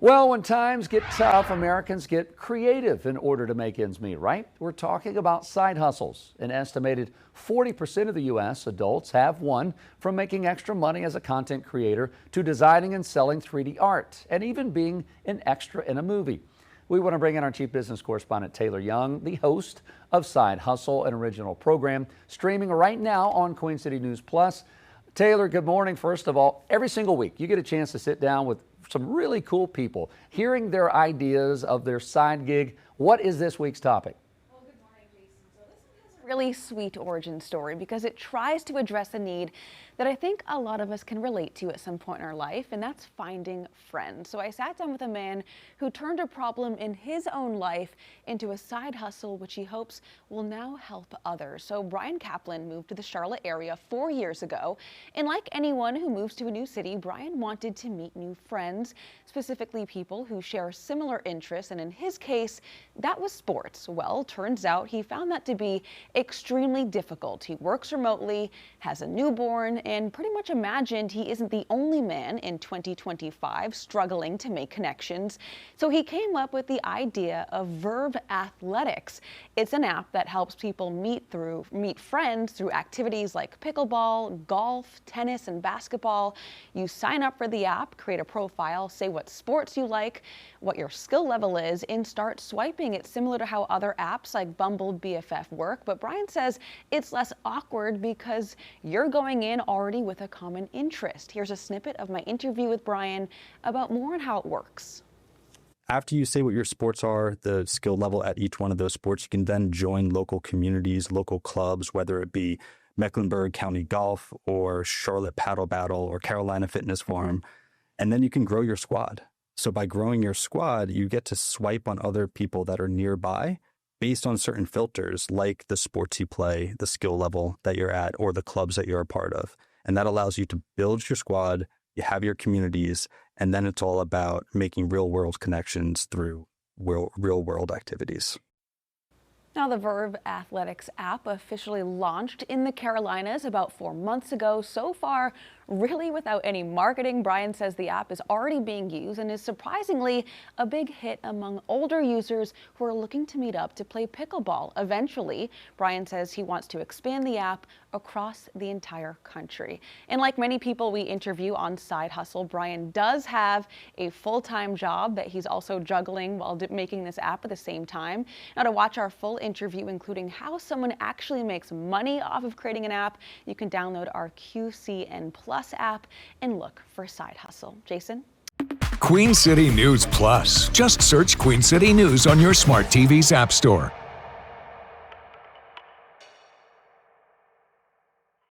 Well, when times get tough, Americans get creative in order to make ends meet, right? We're talking about side hustles. An estimated 40% of the U.S. adults have one, from making extra money as a content creator to designing and selling 3D art, and even being an extra in a movie. We want to bring in our chief business correspondent, Taylor Young, the host of Side Hustle, an original program streaming right now on Queen City News Plus. Taylor, good morning. First of all, every single week you get a chance to sit down with some really cool people, hearing their ideas of their side gig. What is this week's topic? Well, good morning, Jason. So this one has a really sweet origin story because it tries to address a need that I think a lot of us can relate to at some point in our life, and that's finding friends. So I sat down with a man who turned a problem in his own life into a side hustle, which he hopes will now help others. So Brian Kaplan moved to the Charlotte area 4 years ago, and like anyone who moves to a new city, Brian wanted to meet new friends, specifically people who share similar interests, and in his case, that was sports. Well, turns out he found that to be extremely difficult. He works remotely, has a newborn, and pretty much imagined he isn't the only man in 2025 struggling to make connections. So he came up with the idea of Verve Athletics. It's an app that helps people meet friends through activities like pickleball, golf, tennis, and basketball. You sign up for the app, create a profile, say what sports you like, what your skill level is, and start swiping. It's similar to how other apps like Bumble BFF work, but Brian says it's less awkward because you're going in already with a common interest. Here's a snippet of my interview with Brian about more on how it works. After you say what your sports are, the skill level at each one of those sports, you can then join local communities, local clubs, whether it be Mecklenburg County Golf or Charlotte Paddle Battle or Carolina Fitness Farm, and then you can grow your squad. So by growing your squad, you get to swipe on other people that are nearby based on certain filters, like the sports you play, the skill level that you're at, or the clubs that you're a part of. And that allows you to build your squad, you have your communities, and then it's all about making real world connections through real world activities. Now, the Verve Athletics app officially launched in the Carolinas about 4 months ago. So far, really without any marketing. Brian says the app is already being used and is surprisingly a big hit among older users who are looking to meet up to play pickleball. Eventually, Brian says he wants to expand the app across the entire country. And like many people we interview on Side Hustle, Brian does have a full-time job that he's also juggling while making this app at the same time. Now, to watch our full interview, including how someone actually makes money off of creating an app, you can download our QCN Plus app and look for Side Hustle. Jason? Queen City News Plus. Just search Queen City News on your smart TV's app store.